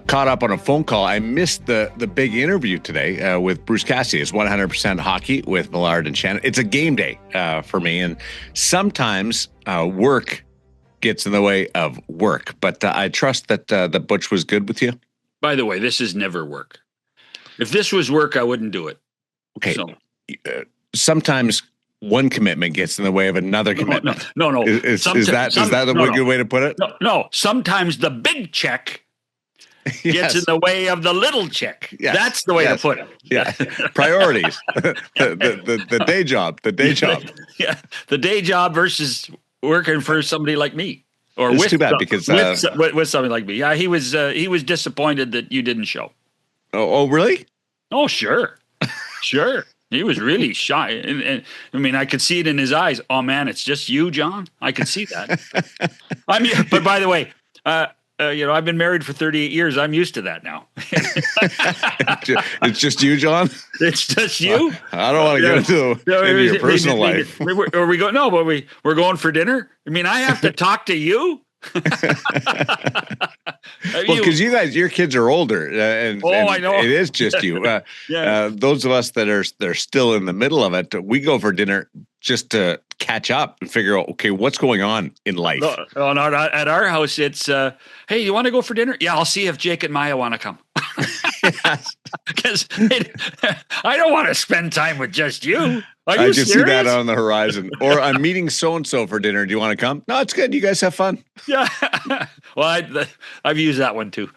caught up on a phone call. I missed the big interview today with Bruce Cassidy. It's 100% hockey with Millard and Shannon. It's a game day for me, and sometimes work gets in the way of work. But I trust that the Butch was good with you. By the way, this is never work. If this was work, I wouldn't do it. Okay. So. Sometimes one commitment gets in the way of another commitment. No. Is that a good way to put it? No. Sometimes the big check gets in the way of the little check. Yes. That's the way to put it. Yeah. Priorities. the day job. The day job. Yeah. The day job versus working for somebody like me. Or it's too bad because with somebody like me. Yeah, he was disappointed that you didn't show. Oh, really? Oh, sure. Sure. He was really shy. And I mean, I could see it in his eyes. Oh, man, it's just you, John? I could see that. I mean, but by the way, I've been married for 38 years. I'm used to that now. It's just you, John? It's just you? I don't want to get into your personal life. Are we going? No, but we're going for dinner? I mean, I have to talk to you? Well, because your kids are older, and I know it is just you. Those of us they're still in the middle of it. We go for dinner just to catch up and figure out, okay, what's going on in life. No, at our house, it's hey, you want to go for dinner? Yeah, I'll see if Jake and Maya want to come. Because I don't want to spend time with just you. I just see that on the horizon. Or I'm meeting so-and-so for dinner. Do you want to come? No, it's good. You guys have fun. Yeah. Well, I've used that one too.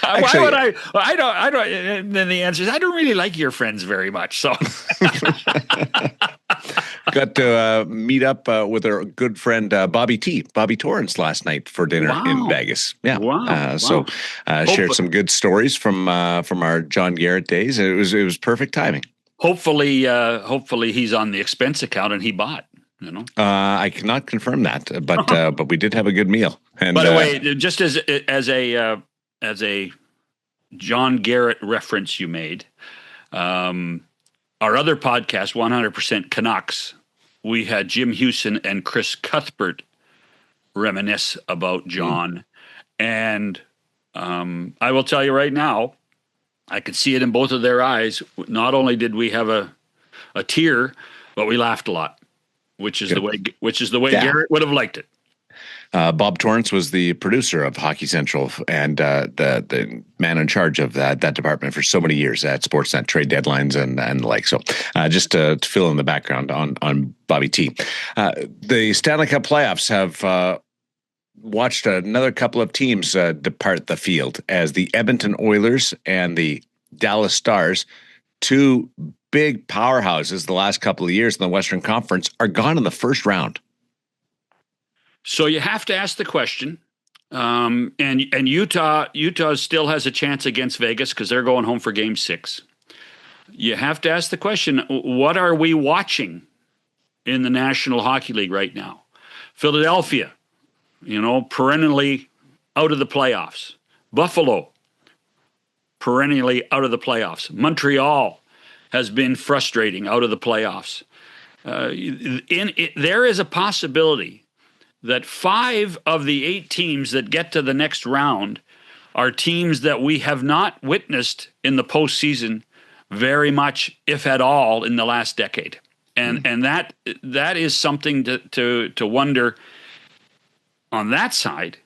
Actually, why would I don't. And then the answer is, I don't really like your friends very much. So got to meet up with our good friend Bobby Torrance last night for dinner in Vegas. Yeah. Wow. So shared some good stories from our John Garrett days. It was perfect timing. Hopefully he's on the expense account and he bought. You know, I cannot confirm that, but we did have a good meal. And by the way, just as a John Garrett reference you made, our other podcast, 100% Canucks, we had Jim Hewson and Chris Cuthbert reminisce about John, and I will tell you right now, I could see it in both of their eyes. Not only did we have a tear, but we laughed a lot, which is the way Garrett would have liked it. Bob Torrance was the producer of Hockey Central and the man in charge of that department for so many years at Sportsnet, trade deadlines and the like. So just to fill in the background on Bobby T. The Stanley Cup Playoffs have watched another couple of teams depart the field as the Edmonton Oilers and the Dallas Stars, two big powerhouses the last couple of years in the Western Conference, are gone in the first round. So you have to ask the question, and Utah still has a chance against Vegas because they're going home for Game 6. You have to ask the question, what are we watching in the National Hockey League right now? Philadelphia, perennially out of the playoffs. Buffalo, perennially out of the playoffs. Montreal has been frustrating, out of the playoffs. There is a possibility that 5 of the 8 teams that get to the next round are teams that we have not witnessed in the postseason very much, if at all, in the last decade. And that is something to wonder on that side,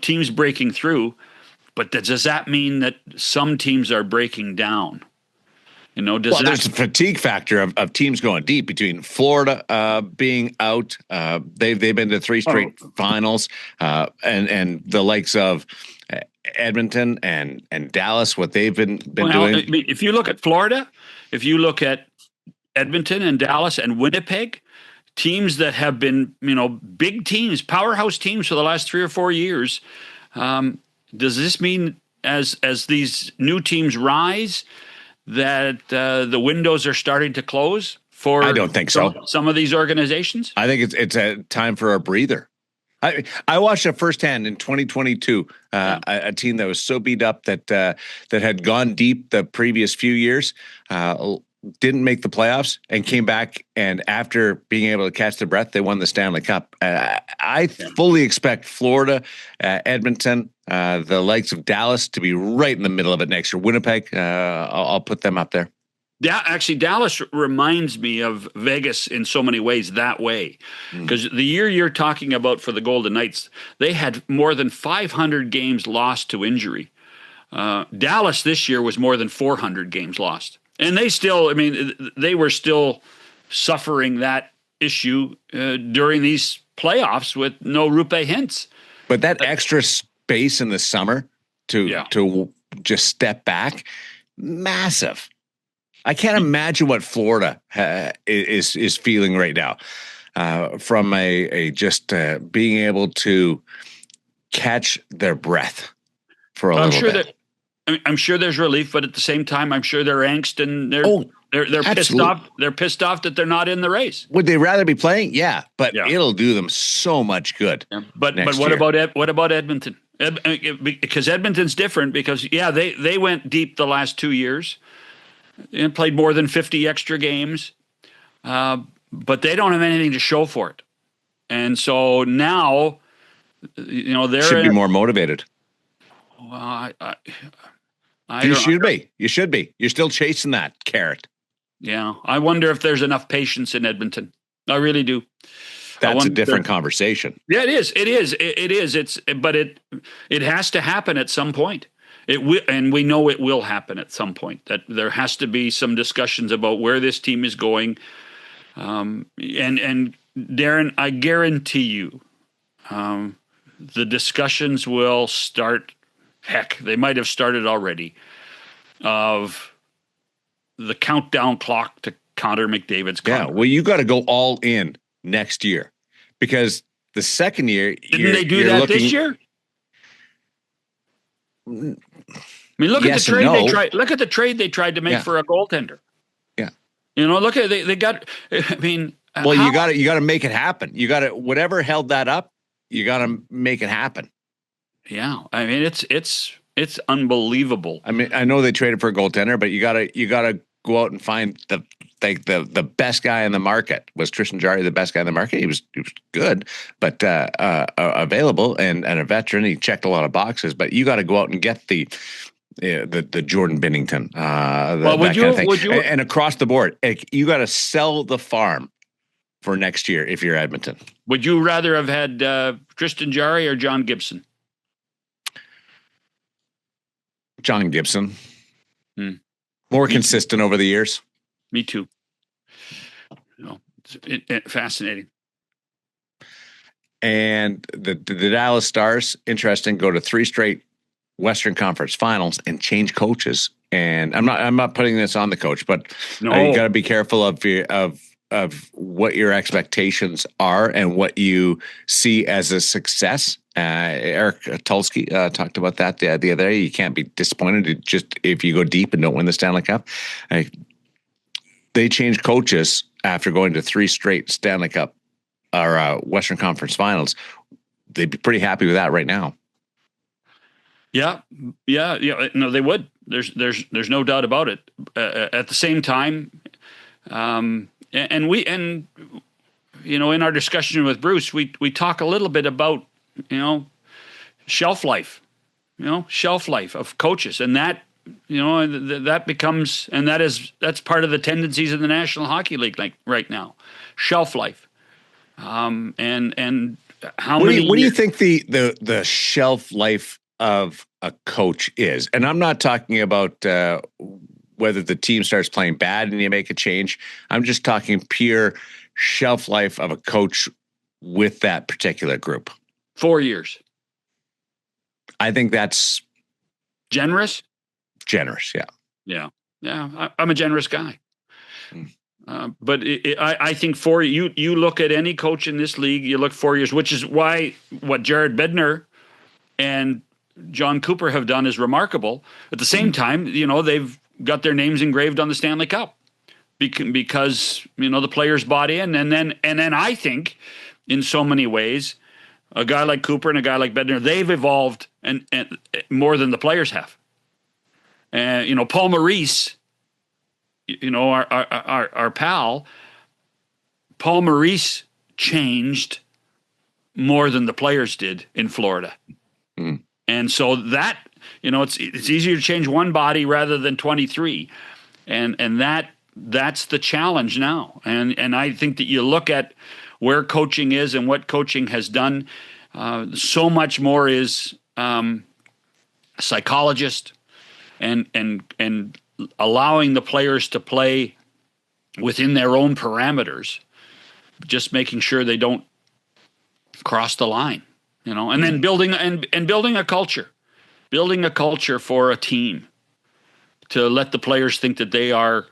teams breaking through, but does that mean that some teams are breaking down? There's a fatigue factor of teams going deep between Florida being out. They've been to 3 straight finals, and the likes of Edmonton and Dallas, what they've been doing. I mean, if you look at Florida, if you look at Edmonton and Dallas and Winnipeg, teams that have been, big teams, powerhouse teams for the last 3 or 4 years, does this mean as these new teams rise that the windows are starting to close for I don't think so. Some of these organizations? I think it's a time for a breather. I watched it firsthand in 2022, a team that was so beat up that had gone deep the previous few years, didn't make the playoffs and came back, and after being able to catch their breath, they won the Stanley Cup. I fully expect Florida, Edmonton, the likes of Dallas to be right in the middle of it next year. Winnipeg, I'll put them up there. Actually, Dallas reminds me of Vegas in so many ways that way. Because the year you're talking about for the Golden Knights, they had more than 500 games lost to injury. Dallas this year was more than 400 games lost. And they still, they were still suffering that issue during these playoffs with no Rupe Hintz. But that extra space in the summer to just step back, massive. I can't imagine what Florida is feeling right now from just being able to catch their breath for a little bit. I'm sure there's relief, but at the same time, I'm sure they're angst and they're pissed off. They're pissed off that they're not in the race. Would they rather be playing? Yeah, but it'll do them so much good. Yeah. But what about Edmonton? Because Edmonton's different. Because they went deep the last 2 years and played more than 50 extra games, but they don't have anything to show for it. And so now, they should be more motivated. Well, You should be. You're still chasing that carrot. Yeah. I wonder if there's enough patience in Edmonton. I really do. That's a different conversation. Yeah, it is. It is. But it has to happen at some point. And we know it will happen at some point. That there has to be some discussions about where this team is going. And Daren, I guarantee you, the discussions will start. Heck, they might have started already, of the countdown clock to Connor McDavid's contract. Yeah, well, you got to go all in next year, because the second year didn't they do that this year? Look at the trade they tried. Look at the trade they tried to make for a goaltender. Yeah, look at they got. Well, you got to make it happen. You got to, whatever held that up, you got to make it happen. Yeah, it's unbelievable. I know they traded for a goaltender, but you gotta go out and find the best guy in the market. Was Tristan Jarry the best guy in the market? He was good, but available and a veteran. He checked a lot of boxes, but you got to go out and get the Jordan Binnington, and across the board, you got to sell the farm for next year if you're Edmonton. Would you rather have had Tristan Jarry or John Gibson? John Gibson. More consistent over the years. Me too. It's fascinating. And the Dallas Stars, interesting, go to 3 straight Western Conference Finals and change coaches. And I'm not putting this on the coach, but you got to be careful of what your expectations are and what you see as a success. Eric Tulsky talked about that the other day. You can't be disappointed just if you go deep and don't win the Stanley Cup. They changed coaches after going to 3 straight Stanley Cup or Western Conference Finals. They'd be pretty happy with that right now. Yeah. No, they would. There's no doubt about it. At the same time, in our discussion with Bruce, we talk a little bit about shelf life of coaches, and that that becomes, and that's part of the tendencies of the National Hockey League right now, shelf life, and how many. What do you think the shelf life of a coach is? And I'm not talking about whether the team starts playing bad and you make a change. I'm just talking pure shelf life of a coach with that particular group. 4 years. I think that's generous. Generous, yeah. I'm a generous guy. But I think you look at any coach in this league, you look 4 years, which is why what Jared Bednar and John Cooper have done is remarkable. At the same time, they've got their names engraved on the Stanley Cup because the players bought in, and then I think in so many ways, a guy like Cooper and a guy like Bednar, they've evolved and more than the players have. And Paul Maurice, our pal Paul Maurice changed more than the players did in Florida. Mm. And so that, it's easier to change one body rather than 23. And that's the challenge now. And I think that you look at where coaching is and what coaching has done, so much more is psychologist and allowing the players to play within their own parameters, just making sure they don't cross the line, and then building a culture for a team to let the players think that they are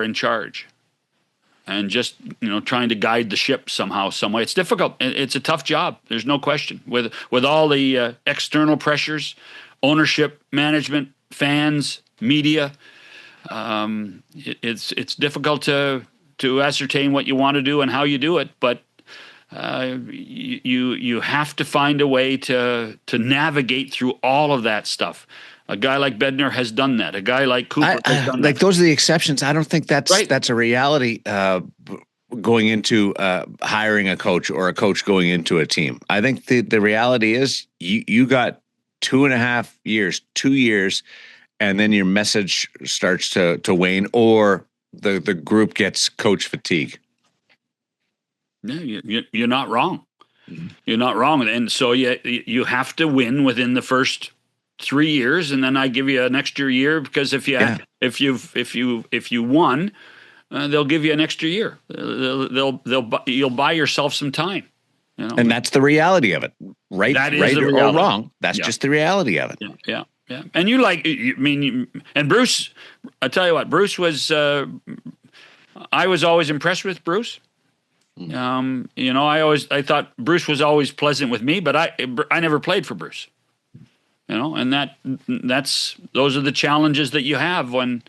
in charge, and just trying to guide the ship somehow, some way. It's difficult. It's a tough job. There's no question with all the external pressures, ownership, management, fans, media. It's difficult to ascertain what you want to do and how you do it, but you have to find a way to navigate through all of that stuff. A guy like Bednar has done that. A guy like Cooper has done that. Those are the exceptions. I don't think that's a reality going into hiring a coach or a coach going into a team. I think the reality is you got 2.5 years, 2 years, and then your message starts to wane, or the group gets coach fatigue. Yeah, you're not wrong. Mm-hmm. You're not wrong, and so you have to win within the first 3 years, and then I give you an extra year, because if you won, they'll give you an extra year. You'll buy yourself some time. And that's the reality of it, right? That is right the or reality. wrong. That's just the reality of it. Yeah. And and Bruce, I tell you what, Bruce was. I was always impressed with Bruce. I thought Bruce was always pleasant with me, but I never played for Bruce. And those are the challenges that you have when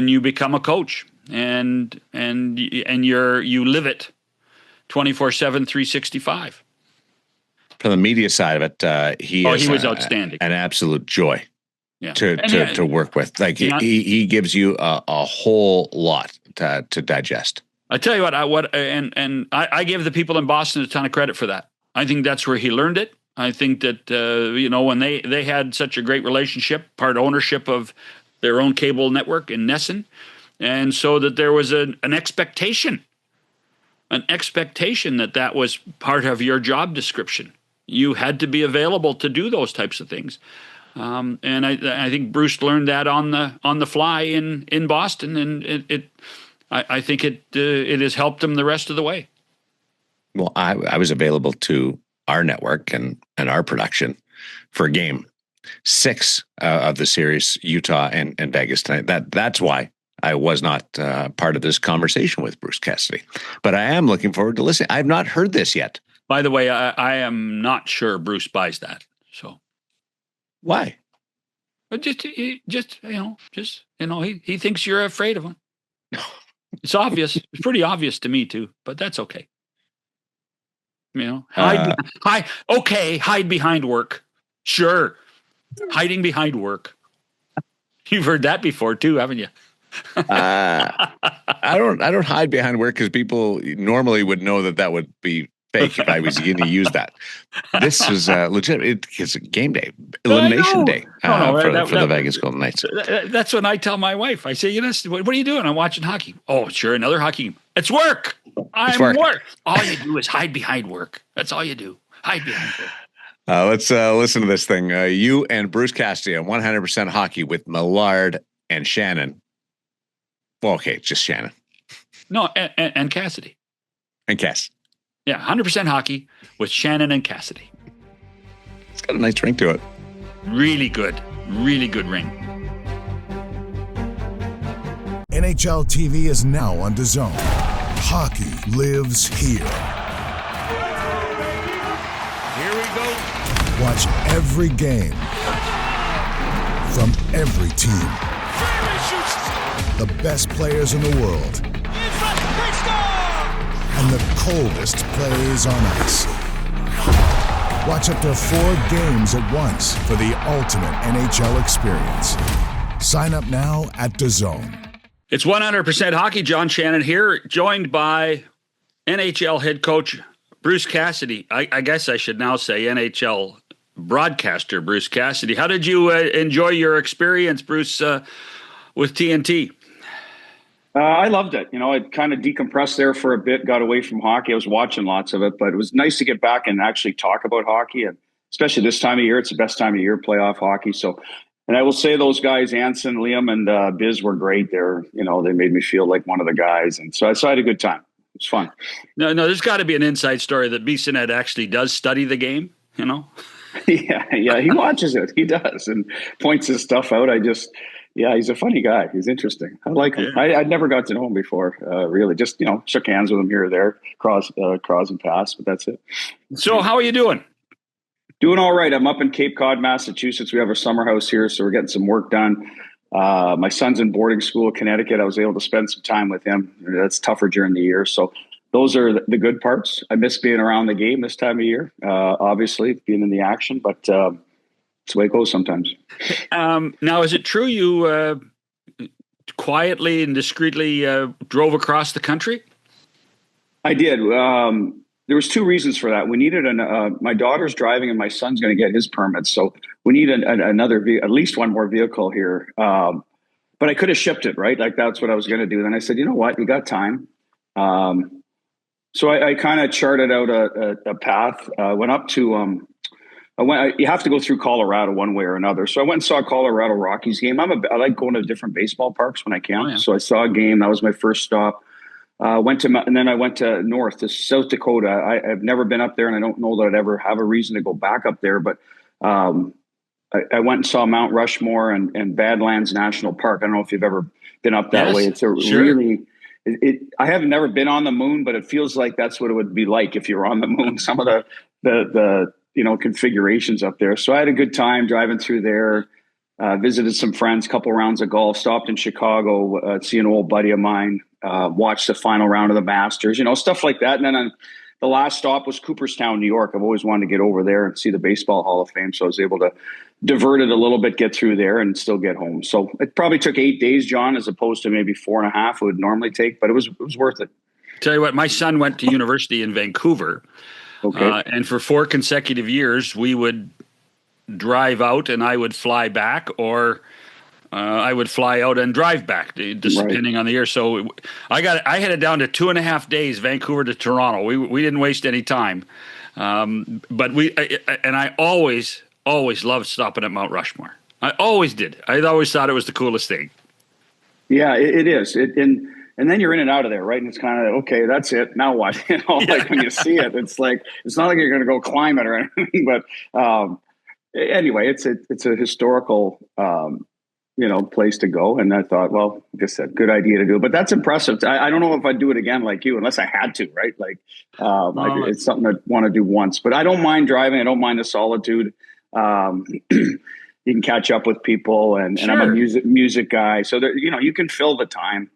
you become a coach, and you live it 24/7, 365. From the media side of it, he was outstanding, an absolute joy to work with. Like he gives you a whole lot to digest. I tell you what, I give the people in Boston a ton of credit for that. I think that's where he learned it. I think that when they had such a great relationship, part ownership of their own cable network in Nesson, and so that there was an expectation that was part of your job description. You had to be available to do those types of things, and I think Bruce learned that on the fly in Boston, and I think it has helped him the rest of the way. Well, I was available to our network and our production for game 6 of the series, Utah and Vegas tonight. That's why I was not part of this conversation with Bruce Cassidy, but I am looking forward to listening. I've not heard this yet. By the way, I am not sure Bruce buys that. So why? But he thinks you're afraid of him. It's obvious. It's pretty obvious to me too, but that's okay. Hide behind work. Sure. Hiding behind work. You've heard that before too, haven't you? I don't hide behind work, because people normally would know that would be fake if I was going to use that. This is legit. It's game day, elimination day for the Vegas Golden Knights. That's when I tell my wife. I say, what are you doing? I'm watching hockey. Oh, sure, another hockey game. It's work. Work. All you do is hide behind work. That's all you do. Hide behind work. Let's listen to this thing. You and Bruce Cassidy on 100% Hockey with Millard and Shannon. Well, okay, just Shannon. No, and Cassidy. And Cass. Yeah, 100% Hockey with Shannon and Cassidy. It's got a nice ring to it. Really good ring. NHL TV is now on DAZN. Hockey lives here. Here we go. Watch every game from every team. The best players in the world. And the coldest plays on ice. Watch up to 4 games at once for the ultimate NHL experience. Sign up now at DAZN. It's 100% hockey. John Shannon here, joined by NHL head coach Bruce Cassidy. I guess I should now say NHL broadcaster Bruce Cassidy. How did you enjoy your experience, Bruce, with TNT? I loved it. I kind of decompressed there for a bit, got away from hockey. I was watching lots of it, but it was nice to get back and actually talk about hockey. And especially this time of year, it's the best time of year, playoff hockey. So, and I will say those guys, Anson, Liam, and Biz were great. They made me feel like one of the guys. And so I had a good time. It was fun. No, there's got to be an inside story that Bissonnette actually does study the game, Yeah, he watches it. He does and points his stuff out. He's a funny guy. He's interesting. I like him. Yeah. I'd never got to know him before, really. Just, shook hands with him here or there, cross and pass, but that's it. So how are you doing? Doing all right. I'm up in Cape Cod, Massachusetts. We have our summer house here, so we're getting some work done. My son's in boarding school in Connecticut. I was able to spend some time with him. That's tougher during the year. So those are the good parts. I miss being around the game this time of year, obviously, being in the action, but it's the way it goes sometimes. Now, is it true you quietly and discreetly drove across the country? I did. There was two reasons for that. We needed my daughter's driving and my son's going to get his permit. So we need at least one more vehicle here. But I could have shipped it, right? Like that's what I was going to do. Then I said, you know what? You got time. So I kind of charted out a path. Went up to, you have to go through Colorado one way or another. So I went and saw a Colorado Rockies game. I like going to different baseball parks when I can. Oh, yeah. So I saw a game. That was my first stop. And then I went to north to South Dakota. I've never been up there, and I don't know that I'd ever have a reason to go back up there. But I went and saw Mount Rushmore and Badlands National Park. I don't know if you've ever been up that way. It's really. I have never been on the moon, but it feels like that's what it would be like if you were on the moon. Some of the configurations up there. So I had a good time driving through there. Visited some friends, couple rounds of golf. Stopped in Chicago, see an old buddy of mine. Watched the final round of the Masters, stuff like that. And then the last stop was Cooperstown, New York. I've always wanted to get over there and see the Baseball Hall of Fame. So I was able to divert it a little bit, get through there and still get home. So it probably took 8 days, John, as opposed to maybe 4.5 it would normally take, but it was worth it. Tell you what, my son went to university in Vancouver. Okay. And for 4 consecutive years, we would drive out and I would fly back, or I would fly out and drive back, depending on the year. So I headed down to 2.5 days, Vancouver to Toronto. We didn't waste any time, but I always loved stopping at Mount Rushmore. I always did. I always thought it was the coolest thing. Yeah, it is. And then you're in and out of there, right? And it's kind of, okay, that's it. Now what? Like when you see it, it's like, it's not like you're going to go climb it or anything, but anyway, it's a historical, place to go. And I thought, well, like I said, good idea to do it. But that's impressive. I don't know if I'd do it again like you, unless I had to, right? Like, it's something I want to do once. But I don't mind driving. I don't mind the solitude. You can catch up with people, and I'm a music guy. So, there, you can fill the time.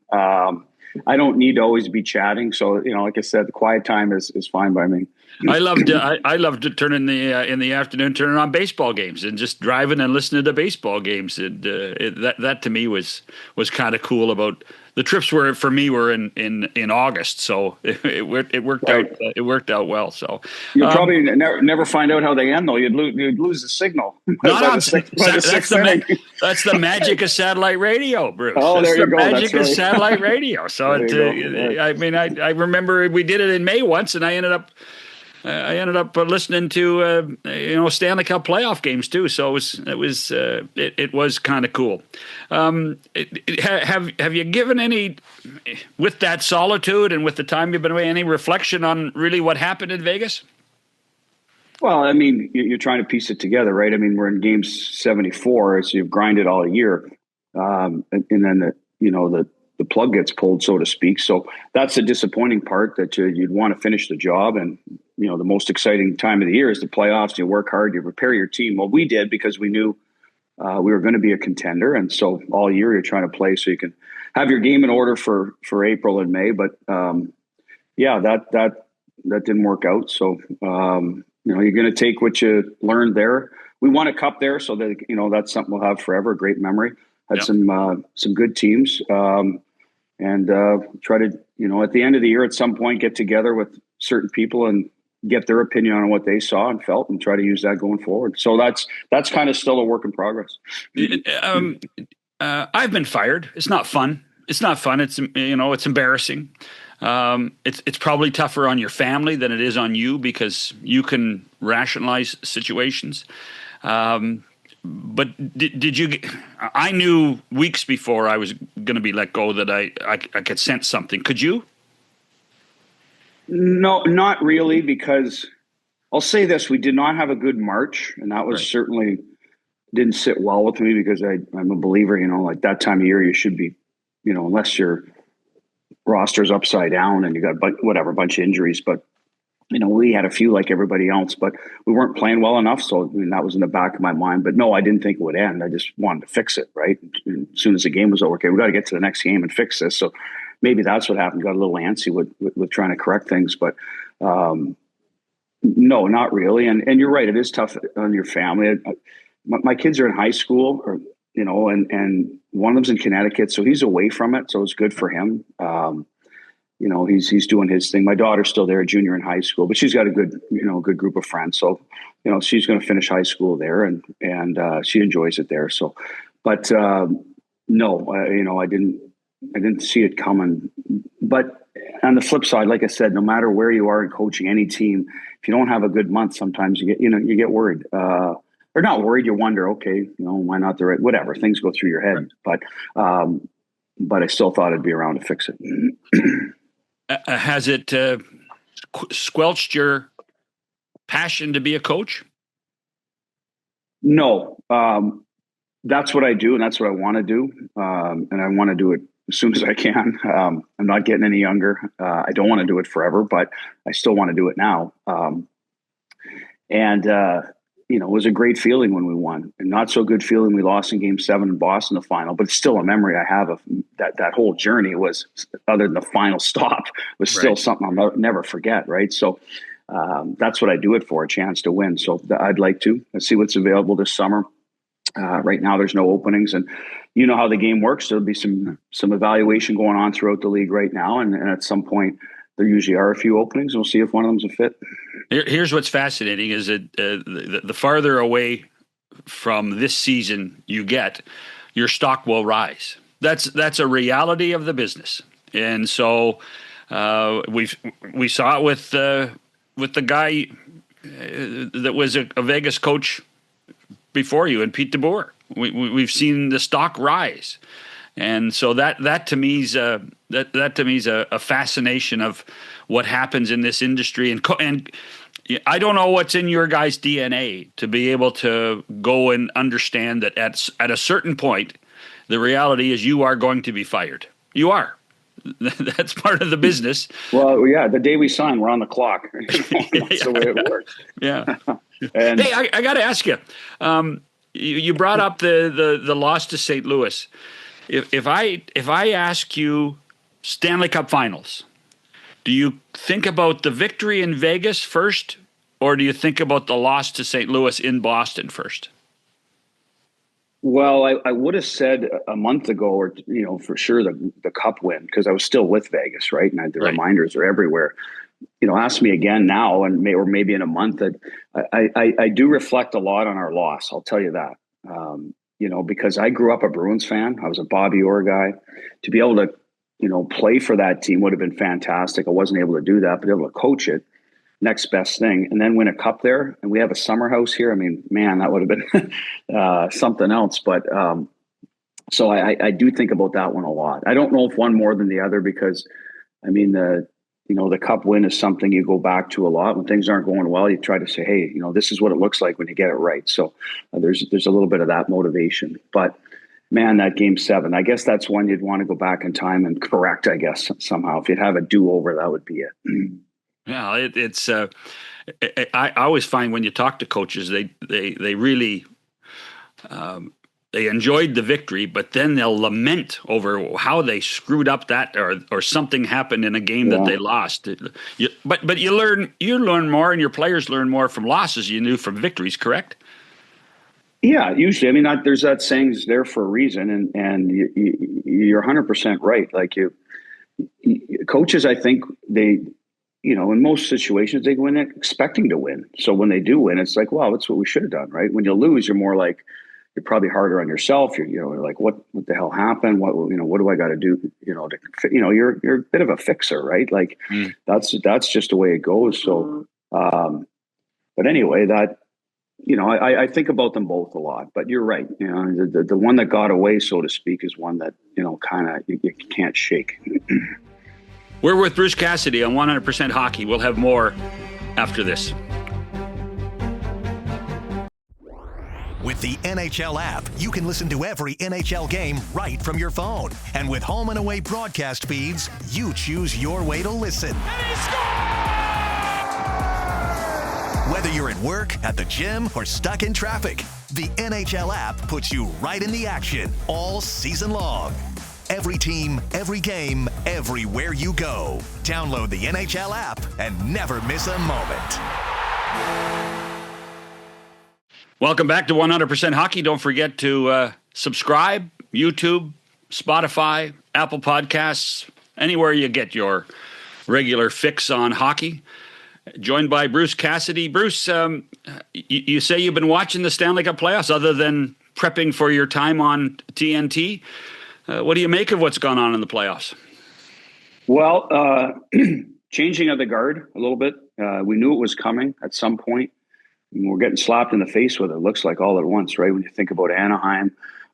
I don't need to always be chatting. So, like I said, the quiet time is fine by me. I loved to turn in the afternoon, turning on baseball games and just driving and listening to baseball games. And that to me was kind of cool. About the trips were in August, so it worked out. It worked out well. So you'll probably never find out how they end, though. You'd lose the signal. That's the magic of satellite radio, Bruce. Oh, there you go. Magic of satellite radio. So I remember we did it in May once, and I ended up listening to Stanley Cup playoff games too. So it was kind of cool. Have you given any, with that solitude and with the time you've been away, any reflection on really what happened in Vegas? Well, I mean, you're trying to piece it together, right? I mean, we're in game 74, so you've grinded all year, and then the plug gets pulled, so to speak. So that's the disappointing part, that you'd want to finish the job. And, the most exciting time of the year is the playoffs. You work hard, you prepare your team. Well, we did, because we knew we were going to be a contender. And so all year you're trying to play so you can have your game in order for April and May. But that didn't work out. So, you're going to take what you learned there. We won a cup there, so that, that's something we'll have forever. A great memory. Had some good teams. and try to, at the end of the year at some point get together with certain people and get their opinion on what they saw and felt and try to use that going forward. So that's kind of still a work in progress. I've been fired. It's not fun. It's it's embarrassing. It's probably tougher on your family than it is on you because you can rationalize situations. But did you? I knew weeks before I was going to be let go that I could sense something. Could you? No, not really, because I'll say this: we did not have a good March, and that was certainly didn't sit well with me because I'm a believer. Like that time of year, you should be, unless your roster's upside down and you got a bunch of injuries, but. We had a few like everybody else, but we weren't playing well enough. So that was in the back of my mind. But no, I didn't think it would end. I just wanted to fix it, right? And as soon as the game was over, okay, we got to get to the next game and fix this. So maybe that's what happened. Got a little antsy with trying to correct things. But no, not really. And you're right. It is tough on your family. My kids are in high school, and one of them's in Connecticut. So he's away from it. So it's good for him. He's doing his thing. My daughter's still there, junior in high school, but she's got a good group of friends. So, she's going to finish high school there and she enjoys it there. So, but, no, I didn't see it coming, but on the flip side, like I said, no matter where you are in coaching any team, if you don't have a good month, sometimes you get worried, or not worried. You wonder, okay, why not the right, whatever, things go through your head, but I still thought I'd be around to fix it. Has it squelched your passion to be a coach? No, that's what I do, and that's what I want to do, and I want to do it as soon as I can. I'm not getting any younger. I don't want to do it forever, but I still want to do it now. It was a great feeling when we won, and not so good feeling we lost in Game 7 in Boston, the final. But it's still a memory I have of that whole journey. Was, other than the final stop, was still something I'll never forget. Right, so that's what I do it for, a chance to win. So I'd like to see what's available this summer. Right now, there's no openings, and you know how the game works. There'll be some evaluation going on throughout the league right now, and at some point, there usually are a few openings. We'll see if one of them's a fit. Here's what's fascinating is that the farther away from this season you get, your stock will rise. That's a reality of the business. And so we saw it with the guy that was a Vegas coach before you, and Pete DeBoer. We've seen the stock rise. And so that to me is a fascination of what happens in this industry. And I don't know what's in your guys' DNA to be able to go and understand that at a certain point, the reality is you are going to be fired. You are. That's part of the business. Well, yeah. The day we sign, we're on the clock. That's the way it works. Yeah. And hey, I got to ask you. You brought up the loss to St. Louis. If I ask you Stanley Cup Finals, do you think about the victory in Vegas first, or do you think about the loss to St. Louis in Boston first? Well, I would have said a month ago, or for sure the Cup win, because I was still with Vegas, right? And the reminders are everywhere. Ask me again now, and maybe in a month. That I do reflect a lot on our loss. I'll tell you that. Because I grew up a Bruins fan. I was a Bobby Orr guy. To be able to, play for that team would have been fantastic. I wasn't able to do that, but able to coach it, next best thing. And then win a cup there. And we have a summer house here. I mean, man, that would have been something else. But so I do think about that one a lot. I don't know if one more than the other, because the cup win is something you go back to a lot. When things aren't going well, you try to say, hey, this is what it looks like when you get it right. So there's a little bit of that motivation. But man, that Game 7, I guess that's one you'd want to go back in time and correct, I guess, somehow. If you'd have a do-over, that would be it. Yeah, it's. I always find when you talk to coaches, they really they enjoyed the victory, but then they'll lament over how they screwed up that, or something happened in a game that they lost. But you learn more, and your players learn more from losses you knew from victories. Correct? Yeah, usually. I mean, there's that saying is there for a reason, and you're 100% right. Like coaches, I think they, in most situations, they go in expecting to win. So when they do win, it's like, wow, that's what we should have done, right? When you lose, you're more like, you're probably harder on yourself. You're like, what the hell happened? What do I got to do? You're a bit of a fixer, right? Like that's just the way it goes. So, but anyway, that, I think about them both a lot, but you're right. The one that got away, so to speak, is one that, kind of you can't shake. We're with Bruce Cassidy on 100% Hockey. We'll have more after this. With the NHL app, you can listen to every NHL game right from your phone. And with home and away broadcast feeds, you choose your way to listen. And he scores! Whether you're at work, at the gym, or stuck in traffic, the NHL app puts you right in the action all season long. Every team, every game, everywhere you go. Download the NHL app and never miss a moment. Welcome back to 100% Hockey. Don't forget to subscribe, YouTube, Spotify, Apple Podcasts, anywhere you get your regular fix on hockey. Joined by Bruce Cassidy. Bruce, you say you've been watching the Stanley Cup Playoffs other than prepping for your time on TNT. What do you make of what's gone on in the playoffs? Well, changing of the guard a little bit. We knew it was coming at some point. We're getting slapped in the face with it. It looks like all at once, right? When you think about Anaheim,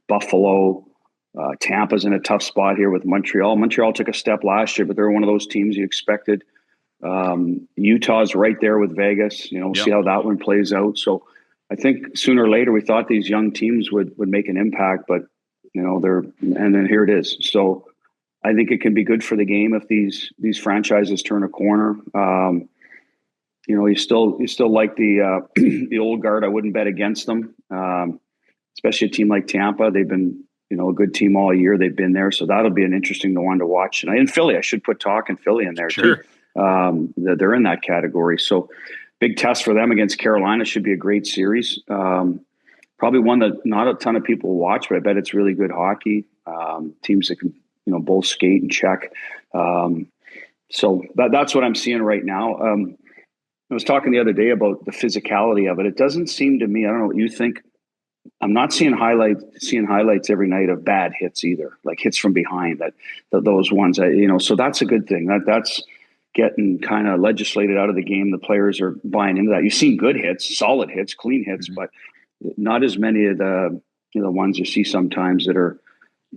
Buffalo, Tampa's in a tough spot here with Montreal. Montreal took a step last year, but they're one of those teams you expected. Utah's right there with Vegas. We'll see how that one plays out. So I think sooner or later we thought these young teams would make an impact, but and then here it is. So I think it can be good for the game if these franchises turn a corner. You still like the the old guard. I wouldn't bet against them, especially a team like Tampa. They've been a good team all year. They've been there, so that'll be an interesting one to watch. And in Philly, I should put Talk and Philly in there too. They're in that category. So big test for them against Carolina. Should be a great series. Probably one that not a ton of people watch, but I bet it's really good hockey. Teams that can both skate and check. So that's what I'm seeing right now. I was talking the other day about the physicality of it. It doesn't seem to me, I don't know what you think. I'm not seeing highlights every night of bad hits either, like hits from behind those ones, so that's a good thing. That's getting kind of legislated out of the game. The players are buying into that. You've seen good hits, solid hits, clean hits, but not as many of the ones you see sometimes that are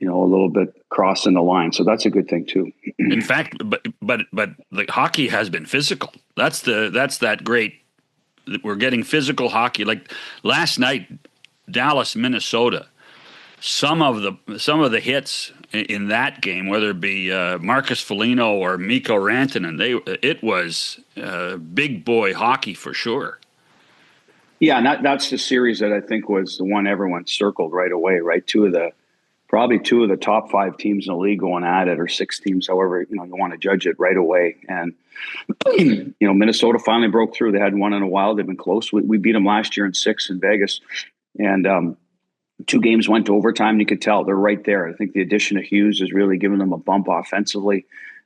a little bit crossing the line. So that's a good thing too. In fact, but the hockey has been physical. That's that great. We're getting physical hockey. Like last night, Dallas, Minnesota. Some of the hits in that game, whether it be Marcus Foligno or Mikko Rantanen, it was big boy hockey for sure. Yeah, and that's the series that I think was the one everyone circled right away. Right, probably two of the top 5 teams in the league going at it, or 6 teams, however you want to judge it right away. And Minnesota finally broke through. They hadn't won in a while. They've been close. We beat them last year in 6 in Vegas, and 2 games went to overtime. You could tell they're right there. I think the addition of Hughes has really given them a bump offensively.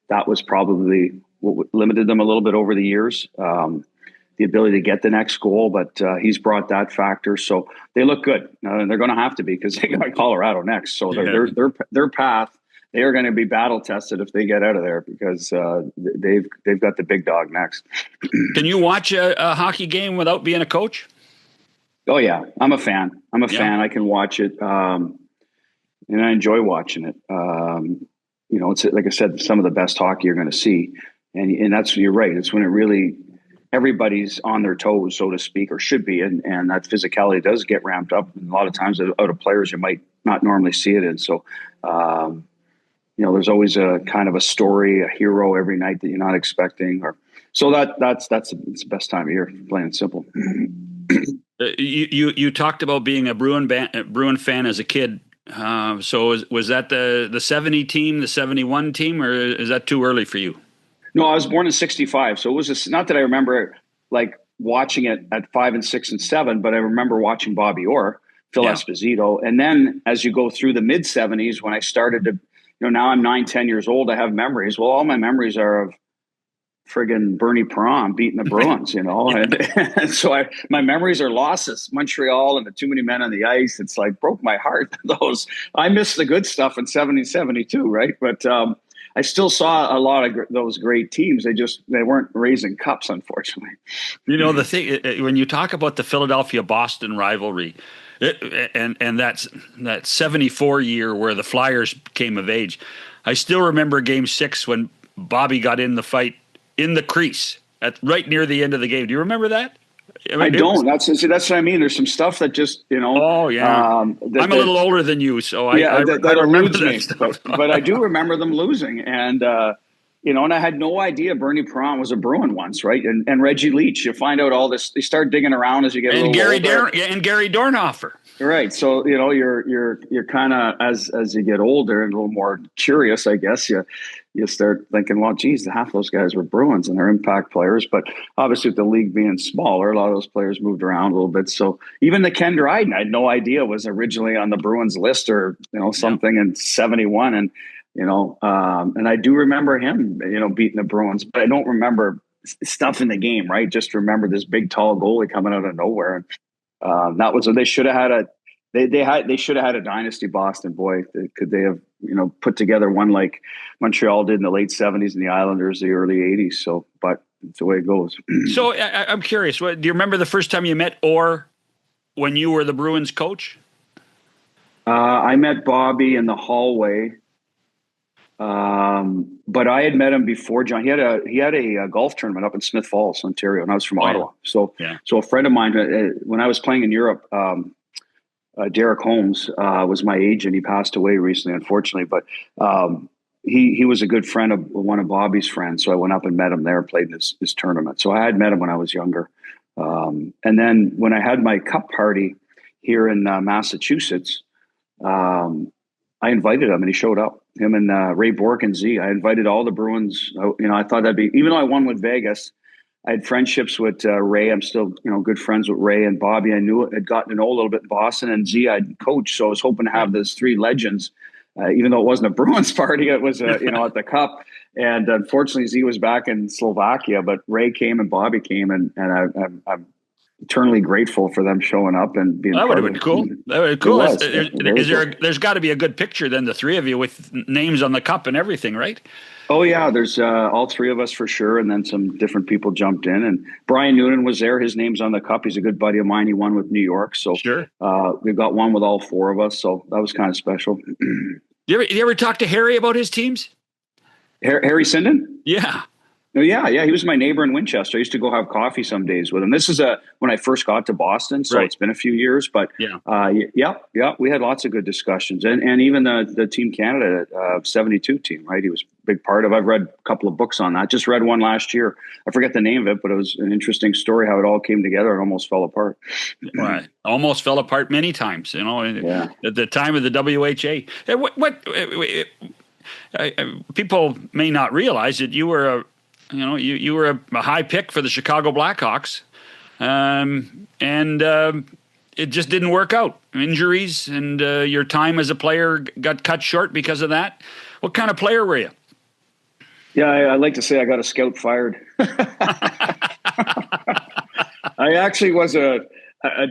That was probably what limited them a little bit over the years. The ability to get the next goal, but he's brought that factor. So they look good. And they're going to have to be because they got Colorado next. So their path, they are going to be battle tested if they get out of there because they've got the big dog next. Can you watch a hockey game without being a coach? Oh yeah, I'm a fan. I can watch it, and I enjoy watching it. It's like I said, some of the best hockey you're going to see, and that's, you're right. It's when it really, everybody's on their toes, so to speak, or should be, and that physicality does get ramped up. And a lot of times out of players you might not normally see it in. So, there's always a kind of a story, a hero every night that you're not expecting, so that's the best time of year, plain and simple. You talked about being a Bruin fan as a kid. So was that the 70 team, the 71 team, or is that too early for you? No, I was born in 65. So it was not that I remember like watching it at 5 and 6 and 7, but I remember watching Bobby Orr, Phil Esposito. And then as you go through the mid 70s, when I started to now I'm 9-10 years old. I have memories. Well, all my memories are of friggin' Bernie Perron beating the Bruins, and so my memories are losses. Montreal and the too many men on the ice. It's like broke my heart. I missed the good stuff in 70, 72, right? But I still saw a lot of those great teams. They weren't raising cups, unfortunately. The thing when you talk about the Philadelphia-Boston rivalry, and that's that 74 year where the Flyers came of age. I still remember Game 6 when Bobby got in the fight in the crease right near the end of the game. Do you remember that? I don't. That's what I mean. There's some stuff that just, Oh, yeah. I'm a little older than you, so I remember that stuff. but I do remember them losing. And, and I had no idea Bernie Perron was a Bruin once, right? And Reggie Leach. You find out all this. You start digging around as you get a little older. And Gary Dornhofer. Right. So, you're kind of, as you get older and a little more curious, I guess, you start thinking, well, geez, half those guys were Bruins and they're impact players. But obviously with the league being smaller, a lot of those players moved around a little bit. So even the Ken Dryden, I had no idea was originally on the Bruins list or, something in 71. And, and I do remember him, beating the Bruins, but I don't remember stuff in the game, right? Just remember this big, tall goalie coming out of nowhere. And that was what they should have had they should have had a dynasty. Boston, boy, could they have put together one like Montreal did in the late 70s and the Islanders the early 80s. So, but it's the way it goes. So I'm curious. Do you remember the first time you met Orr when you were the Bruins coach? I met Bobby in the hallway, but I had met him before John. He had a golf tournament up in Smith Falls, Ontario, and I was from Ottawa. So a friend of mine, when I was playing in Europe. Derek Holmes was my agent. He passed away recently, unfortunately, but he was a good friend of one of Bobby's friends. So I went up and met him there and played in his tournament. So I had met him when I was younger. And then when I had my cup party here in Massachusetts, I invited him and he showed up. Him and Ray Bourque and Z. I invited all the Bruins. I thought that'd be, even though I won with Vegas, I had friendships with Ray. I'm still, good friends with Ray and Bobby. I had gotten to know a little bit in Boston, and Z I'd coached. So I was hoping to have those three legends, even though it wasn't a Bruins party. It was, at the Cup. And unfortunately, Z was back in Slovakia, but Ray came and Bobby came, and I'm eternally grateful for them showing up and being. That would have been cool. That would have been cool. There's got to be a good picture then, the three of you with names on the cup and everything, right? Oh, yeah, there's all three of us for sure, and then some different people jumped in. And Brian Noonan was there. His name's on the cup. He's a good buddy of mine. He won with New York. So sure. We've got one with all four of us, so that was kind of special. You ever talk to Harry about his teams? Harry Sinden? Yeah. Oh, yeah. He was my neighbor in Winchester. I used to go have coffee some days with him. This is when I first got to Boston, so It's been a few years. But we had lots of good discussions, and even the Team Canada 72 team, right? He was a big part of. I've read a couple of books on that. Just read one last year. I forget the name of it, but it was an interesting story how it all came together and almost fell apart. Right, almost fell apart many times. At the time of the WHA. People may not realize that you were you were a high pick for the Chicago Blackhawks, and it just didn't work out. Injuries and your time as a player got cut short because of that. What kind of player were you? Yeah, I like to say I got a scout fired. I actually was a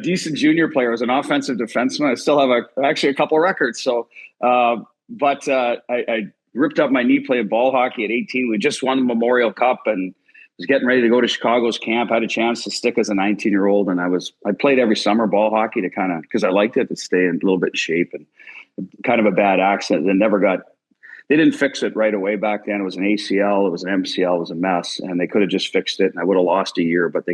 decent junior player. I was an offensive defenseman. I still have actually a couple records. So, but I ripped up my knee playing ball hockey at 18. We just won the Memorial Cup and was getting ready to go to Chicago's camp. Had a chance to stick as a 19-year-old, and I played every summer ball hockey to kind of, because I liked it, to stay in a little bit in shape, and kind of a bad accident. They didn't fix it right away back then. It was an ACL, it was an MCL, it was a mess, and they could have just fixed it, and I would have lost a year, but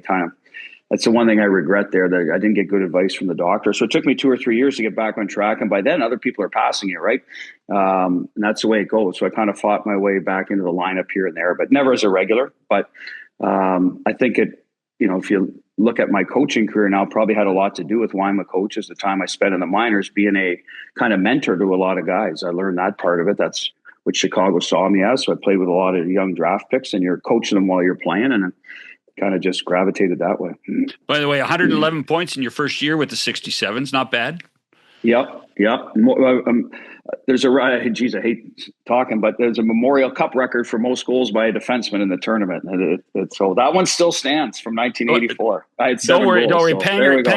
that's the one thing I regret there, that I didn't get good advice from the doctor. So it took me 2 or 3 years to get back on track. And by then, other people are passing you, right? And that's the way it goes. So I kind of fought my way back into the lineup here and there, but never as a regular. But I think if you look at my coaching career now, probably had a lot to do with why I'm a coach, is the time I spent in the minors being a kind of mentor to a lot of guys. I learned that part of it. That's what Chicago saw me as. So I played with a lot of young draft picks, and you're coaching them while you're playing, and kind of just gravitated that way. By the way, 111 points in your first year with the 67s, not bad. Yep. there's a geez, I hate talking, but there's a Memorial Cup record for most goals by a defenseman in the tournament. So that one still stands from 1984. I had 7 goals. Don't worry. So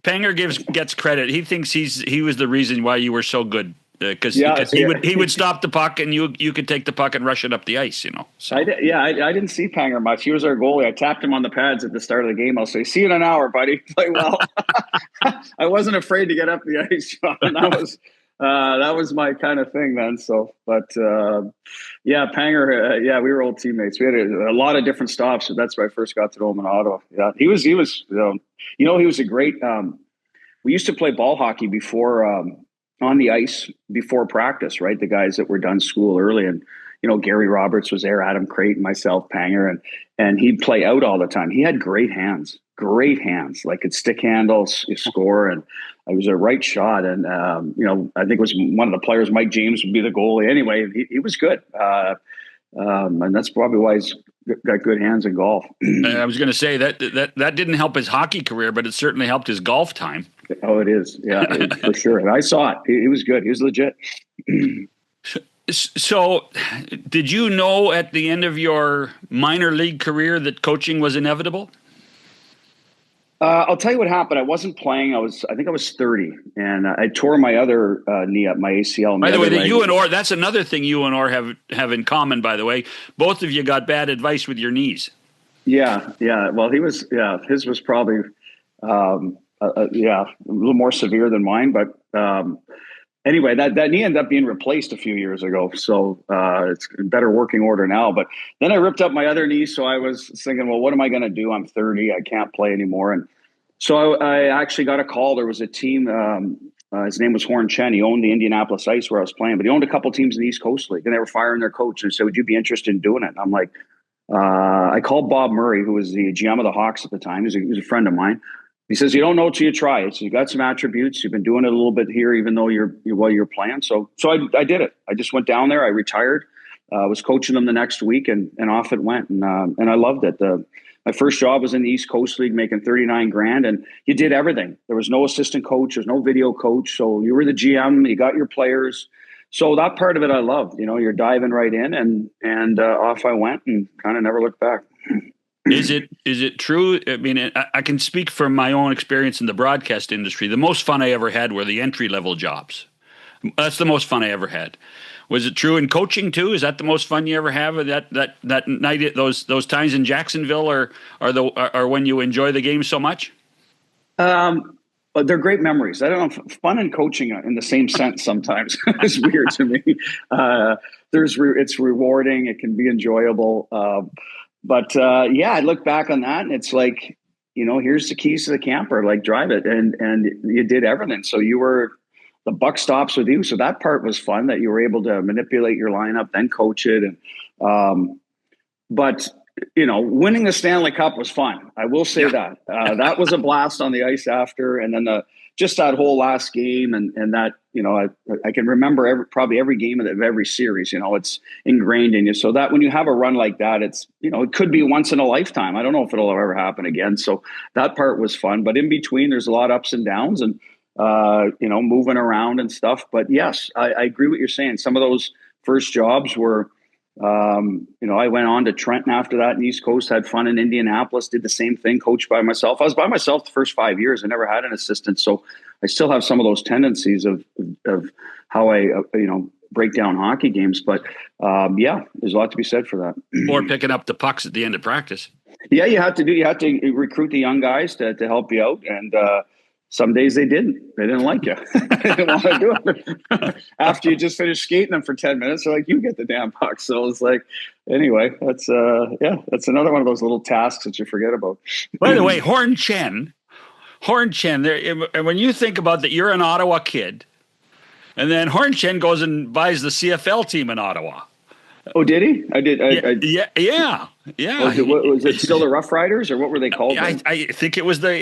Panger gets credit. He thinks he was the reason why you were so good. Because he would stop the puck and you could take the puck and rush it up the ice, So. I didn't see Panger much. He was our goalie. I tapped him on the pads at the start of the game. I'll say, "See you in an hour, buddy." Play well. I wasn't afraid to get up the ice, John. That was my kind of thing then. So, but Panger, we were old teammates. We had a lot of different stops. So that's where I first got to know him in Ottawa. Yeah, he was he was a great. We used to play ball hockey before. On the ice before practice, right? The guys that were done school early, and Gary Roberts was there, Adam Creighton, myself, Panger, and he'd play out all the time. He had great hands, like could stick handles, score, and it was a right shot. And I think it was one of the players, Mike James, would be the goalie. Anyway, he was good, and that's probably why he's got good hands in golf. I was going to say that didn't help his hockey career, but it certainly helped his golf time. Oh, it is. Yeah, for sure. And I saw it. He was good. He was legit. So did you know at the end of your minor league career that coaching was inevitable? I'll tell you what happened. I wasn't playing. I think I was 30, and I tore my other knee up, my ACL. By the way, that's another thing you and Orr have in common, by the way. Both of you got bad advice with your knees. Yeah. Well, his was probably a little more severe than mine, but anyway, that knee ended up being replaced a few years ago, so it's in better working order now. But then I ripped up my other knee, so I was thinking, well, what am I going to do? I'm 30, I can't play anymore. And so I actually got a call. There was a team, his name was Horn Chen. He owned the Indianapolis Ice where I was playing, but he owned a couple teams in the East Coast League, and they were firing their coach. And said, would you be interested in doing it? And I'm like, I called Bob Murray, who was the GM of the Hawks at the time. He was a friend of mine. He says, you don't know till you try it. So you got some attributes. You've been doing it a little bit here, even though you're playing. So I did it. I just went down there. I retired. Was coaching them the next week, and off it went. And I loved it. My first job was in the East Coast League, making $39,000, and you did everything. There was no assistant coach. There's no video coach. So you were the GM. You got your players. So that part of it I loved. You're diving right in, and off I went, and kind of never looked back. Is it true? I mean, I can speak from my own experience in the broadcast industry. The most fun I ever had were the entry-level jobs. That's the most fun I ever had. Was it true in coaching too? Is that the most fun you ever have? That night, those times in Jacksonville are when you enjoy the game so much? But they're great memories. I don't know, fun and coaching in the same sense sometimes. It's weird to me. It's rewarding. It can be enjoyable. But I look back on that, and it's like, here's the keys to the camper, like drive it. And you did everything. So the buck stops with you. So that part was fun, that you were able to manipulate your lineup, then coach it. And, but winning the Stanley Cup was fun. I will say that. That was a blast on the ice after. And then just that whole last game and that, I can remember probably every game of every series, it's ingrained in you. So that when you have a run like that, it's, it could be once in a lifetime. I don't know if it'll ever happen again. So that part was fun, but in between there's a lot of ups and downs and, moving around and stuff. But yes, I agree with what you're saying. Some of those first jobs were, I went on to Trenton after that in the East Coast, had fun in Indianapolis, did the same thing, coached by myself. I was by myself the first 5 years. I never had an assistant. So I still have some of those tendencies of how I, break down hockey games. But there's a lot to be said for that. Or picking up the pucks at the end of practice. Yeah, you have to recruit the young guys to help you out. And, some days they didn't like you. They didn't want to do it. After you just finished skating them for 10 minutes, they're like, you get the damn puck. So it's like, anyway, that's another one of those little tasks that you forget about. By the way, Horn Chen, when you think about that, you're an Ottawa kid, and then Horn Chen goes and buys the CFL team in Ottawa. Oh, did he? I did. Yeah. Was it still the Rough Riders, or what were they called? I think it was the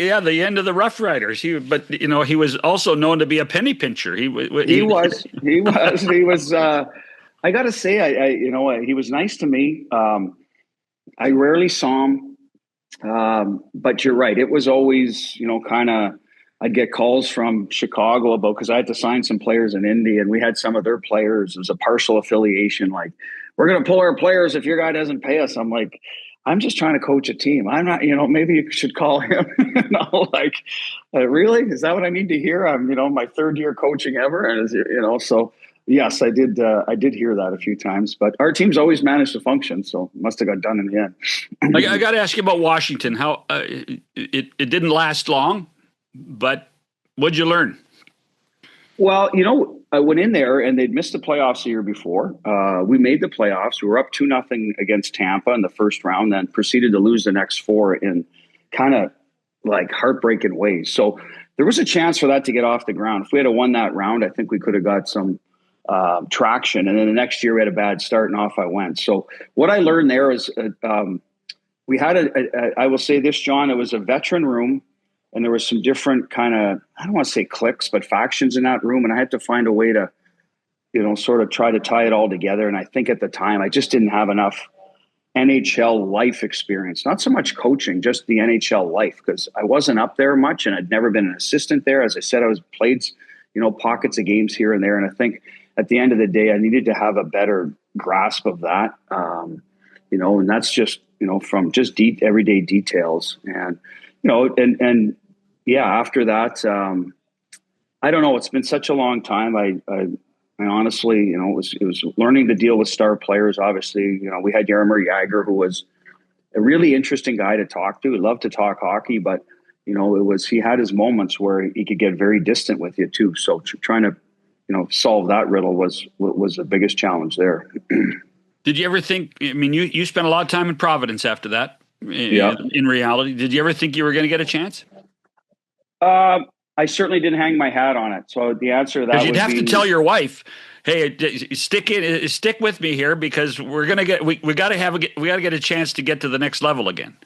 end of the Rough Riders. He was also known to be a penny pincher. He was. I got to say, he was nice to me. I rarely saw him, but you're right. It was always, kind of I'd get calls from Chicago about, because I had to sign some players in Indy, and we had some of their players. It was a partial affiliation. Like, we're going to pull our players if your guy doesn't pay us. I'm like, I'm just trying to coach a team. I'm not, maybe you should call him. Really? Is that what I need to hear? I'm, my third year coaching ever. And, so yes, I did hear that a few times, but our team's always managed to function. So must have got done in the end. I got to ask you about Washington. How it didn't last long, but what'd you learn? Well, I went in there and they'd missed the playoffs the year before. We made the playoffs. We were up 2-0 against Tampa in the first round, then proceeded to lose the next 4 in kind of like heartbreaking ways. So there was a chance for that to get off the ground. If we had won that round, I think we could have got some traction. And then the next year we had a bad start and off I went. So what I learned there is we had I will say this, John, it was a veteran room. And there was some different kind of, I don't want to say cliques, but factions in that room. And I had to find a way to, sort of try to tie it all together. And I think at the time, I just didn't have enough NHL life experience, not so much coaching, just the NHL life, because I wasn't up there much and I'd never been an assistant there. As I said, I was played, pockets of games here and there. And I think at the end of the day, I needed to have a better grasp of that, and that's just, from just everyday details. And, after that, I don't know. It's been such a long time. I honestly, it was learning to deal with star players. Obviously, we had Jaromir Jagr, who was a really interesting guy to talk to. He loved to talk hockey, but he had his moments where he could get very distant with you too. So trying to, solve that riddle was the biggest challenge there. Did you ever think? I mean, you spent a lot of time in Providence after that. Yeah. In reality, did you ever think you were going to get a chance? I certainly didn't hang my hat on it. So the answer to that, you'd have to tell your wife, "Hey, stick with me here because we're going to get we got to get a chance to get to the next level again."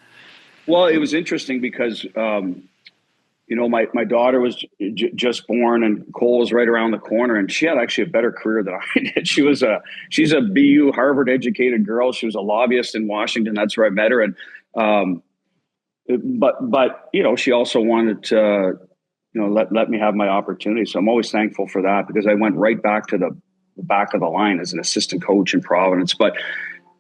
Well, it was interesting because my daughter was just born and Cole was right around the corner, and she had actually a better career than I did. She's a BU Harvard educated girl. She was a lobbyist in Washington. That's where I met her. And but she also wanted to let me have my opportunity. So I'm always thankful for that, because I went right back to the back of the line as an assistant coach in Providence. But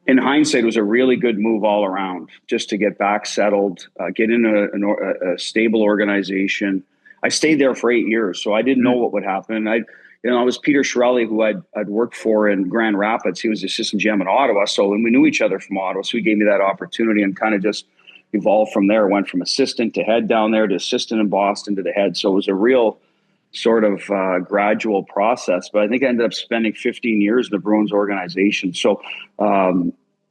in hindsight, it was a really good move all around, just to get back settled, get in a stable organization. I stayed there for 8 years, so I didn't know what would happen. I was Peter Chiarelli, who I'd worked for in Grand Rapids. He was the assistant GM in Ottawa. So, and we knew each other from Ottawa. So he gave me that opportunity and kind of just evolved from there. Went from assistant to head down there to assistant in Boston to the head. So it was a real sort of gradual process. But I think I ended up spending 15 years in the Bruins organization. So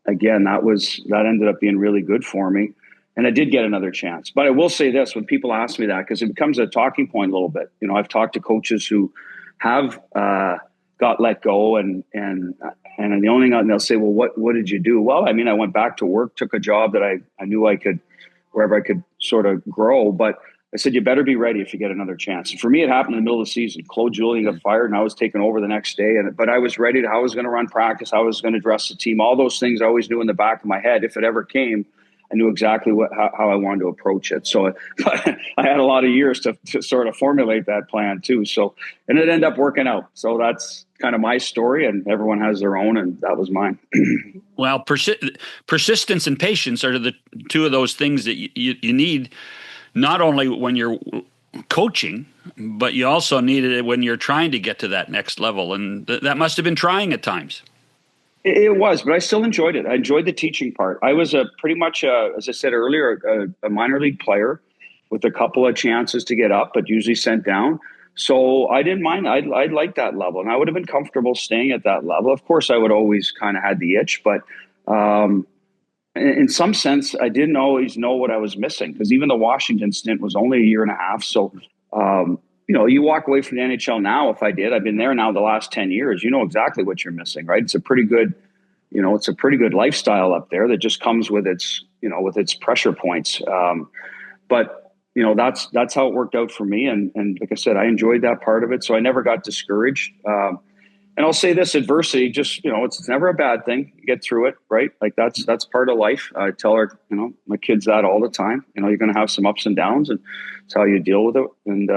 again, that ended up being really good for me. And I did get another chance. But I will say this, when people ask me that, because it becomes a talking point a little bit. I've talked to coaches who have got let go and the only thing they'll say, well, what did you do? Well, I mean, I went back to work, took a job that I knew I could, wherever I could sort of grow. But I said, you better be ready if you get another chance. And for me, it happened in the middle of the season. Claude Julien got fired and I was taken over the next day. But I was ready how I was going to run practice, how I was going to dress the team, all those things I always knew in the back of my head. If it ever came, I knew exactly how I wanted to approach it. So I had a lot of years to sort of formulate that plan too. So, and it ended up working out. So that's kind of my story, and everyone has their own, and that was mine. Well, persistence and patience are the two of those things that you need, not only when you're coaching, but you also need it when you're trying to get to that next level. And that must have been trying at times. It was, but I still enjoyed it. I enjoyed the teaching part. I was pretty much, as I said earlier, a minor league player with a couple of chances to get up, but usually sent down. So I didn't mind. I liked that level, and I would have been comfortable staying at that level. Of course, I would always kind of had the itch, but in some sense, I didn't always know what I was missing, because even the Washington stint was only a year and a half. So, you walk away from the NHL now. If I did, I've been there now the last 10 years. You know exactly what you're missing, right? It's a pretty good, lifestyle up there that just comes with its, with its pressure points. But that's how it worked out for me. And like I said, I enjoyed that part of it. So I never got discouraged. And And I'll say this: adversity, just it's never a bad thing. You get through it, right? Like that's part of life. I tell my kids that all the time. You're going to have some ups and downs, and it's how you deal with it. And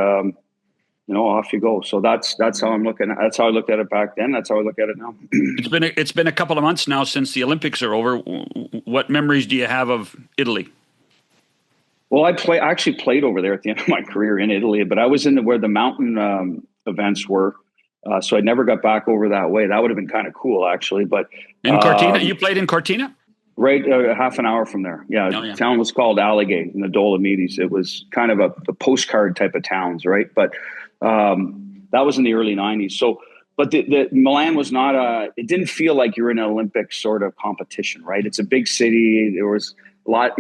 off you go. So that's how I'm looking at. That's how I looked at it back then. That's how I look at it now. It's been a couple of months now since the Olympics are over. What memories do you have of Italy? Well, I actually played over there at the end of my career in Italy, but I was in where the mountain events were. So I never got back over that way. That would have been kind of cool, actually. But in Cortina, you played in Cortina? Right, half an hour from there. Yeah, oh, yeah. The town was called Allegate in the Dolomites. It was kind of a postcard type of towns, right? But that was in the early 90s. So, but the Milan was not it didn't feel like you're in an Olympic sort of competition, right? It's a big city. There was a lot,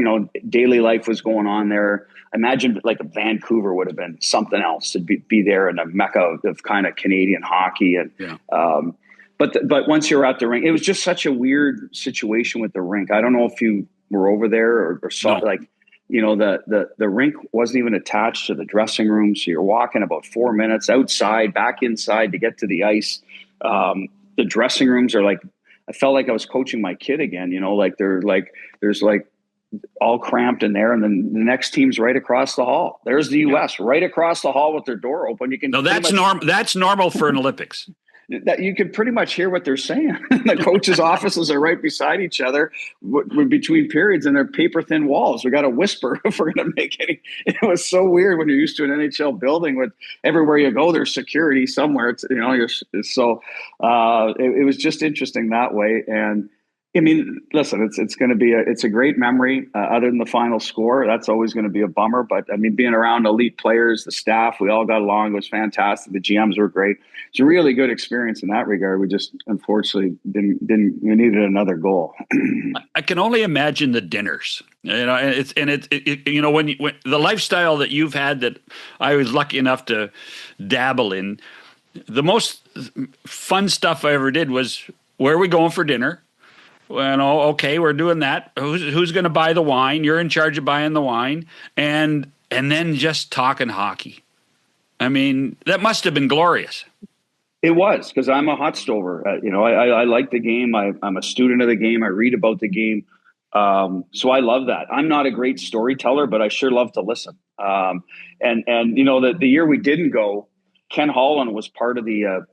daily life was going on there. I imagine like Vancouver would have been something else to be there in a mecca of kind of Canadian hockey. And, but once you're at the rink, it was just such a weird situation with the rink. I don't know if you were over there or saw the rink wasn't even attached to the dressing room. So you're walking about 4 minutes outside, back inside to get to the ice. The dressing rooms are I felt like I was coaching my kid again, there's all cramped in there. And then the next team's right across the hall. There's the US right across the hall with their door open. You can that's normal for an Olympics. That you can pretty much hear what they're saying. The coaches' offices are right beside each other between periods, and they're paper thin walls. We got to whisper if we're going to make any. It was so weird when you're used to an NHL building with everywhere you go, there's security somewhere. It was just interesting that way. And I mean, listen, it's going to be it's a great memory. Other than the final score, that's always going to be a bummer. But I mean, being around elite players, the staff, we all got along. It was fantastic. The GMs were great. It's a really good experience in that regard. We just unfortunately we needed another goal. I can only imagine the dinners. When the lifestyle that you've had that I was lucky enough to dabble in, the most fun stuff I ever did was where are we going for dinner? Well, okay, we're doing that. Who's going to buy the wine? You're in charge of buying the wine, and then just talking hockey. I mean, that must have been glorious. It was, because I'm a hot stover. I like the game. I'm a student of the game. I read about the game. So I love that. I'm not a great storyteller, but I sure love to listen. The year we didn't go, Ken Holland was part of the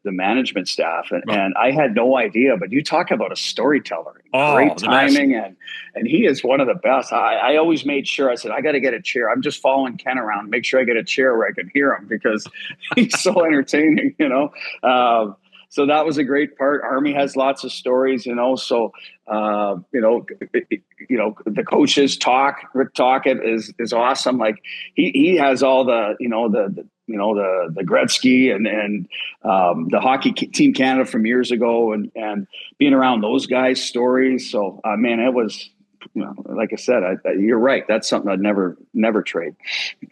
management staff, and I had no idea. But you talk about a storyteller, great timing, and he is one of the best. I always made sure I said I got to get a chair. I'm just following Ken around, make sure I get a chair where I can hear him because he's so entertaining. So that was a great part. Army has lots of stories, So the coaches talk. Rick Tocchet is awesome. Like he has all the the Gretzky and the hockey team Canada from years ago and being around those guys' stories. So, man, it was, like I said, you're right. That's something I'd never trade.